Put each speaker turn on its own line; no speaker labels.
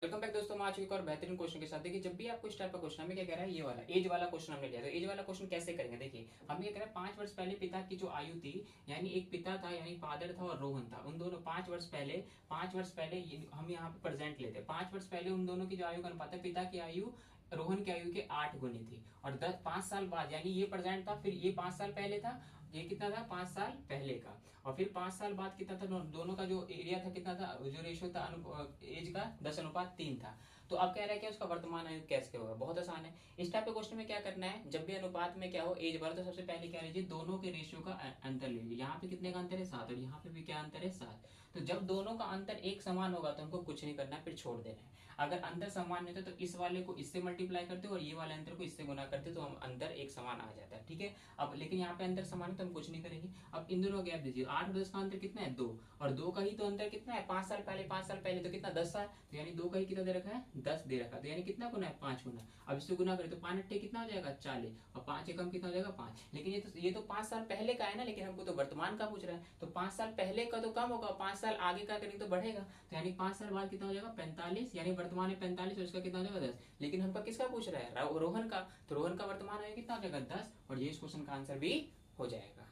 Welcome back दोस्तों, आज एक और बेहतरीन क्वेश्चन के साथ। देखिए, जब भी आपको इस टाइप का क्वेश्चन हमें क्या कह रहा है, ये वाला एज वाला क्वेश्चन हमने लिया। तो एज वाला क्वेश्चन कैसे करेंगे, देखिए हम ये कह रहे हैं 5 वर्ष पहले पिता की जो आयु थी, यानी एक पिता था यानी फादर था और रोहन था, उन दोनों 5 वर्ष पहले हम यहाँ पे प्रेजेंट लेते हैं। 5 वर्ष पहले उन दोनों की जो आयु का अनुपात है, पिता की आयु रोहन की आयु के 8 गुनी थी। और 5 साल बाद, यानी ये प्रेजेंट था, फिर ये 5 साल पहले था, ये कितना था 5 साल पहले का, और फिर 5 साल बाद कितना था, दोनों का जो एरिया था कितना था, जो रेशियो था एज का 10:3 था। तो अब कह रहा है कि उसका वर्तमान आयु कैसे होगा। बहुत आसान है। इस टाइप के क्वेश्चन में क्या करना है, जब भी अनुपात में क्या हो एज बढ़, तो सबसे पहले क्या लीजिए, दोनों के रेशियो का अंतर लीजिए। यहाँ पे कितने का अंतर है 7, और यहाँ पे भी क्या अंतर है 7। तो जब दोनों का अंतर एक समान होगा तो हमको कुछ नहीं करना है, फिर छोड़ देना है। अगर अंतर समान नहीं होता तो इस वाले को इससे मल्टीप्लाई करते और ये वाले अंतर को इससे गुना करते, तो हम अंतर एक समान आ जाता है। ठीक है। अब लेकिन यहाँ पे अंतर समान है तो हम कुछ नहीं करेंगे। अब इन दोनों गैप दीजिए, 8 और 10 का अंतर कितना है 2, और 2 का ही तो अंतर कितना है 5 साल पहले तो कितना 10 साल, तो यानी 2 का ही कितना दे रखा है 10 दे रखा है। तो यानी कितना गुना है 5 गुना। अब इससे गुना करें तो 5 अट्ठे कितना हो जाएगा 40, और 5 एकम कितना हो जाएगा 5। लेकिन ये तो 5 साल पहले का है ना, लेकिन हमको तो वर्तमान का पूछ रहा है, तो 5 साल पहले का तो कम होगा, 5 साल आगे का करेंगे तो बढ़ेगा। तो यानी 5 साल बाद कितना हो जाएगा 45, यानी वर्तमान है 45 और इसका कितना हो जाएगा 10। लेकिन हमका किसका पूछ रहा है रोहन का, तो रोहन का वर्तमान है कितना हो जाएगा 10, और ये इस क्वेश्चन का आंसर भी हो जाएगा।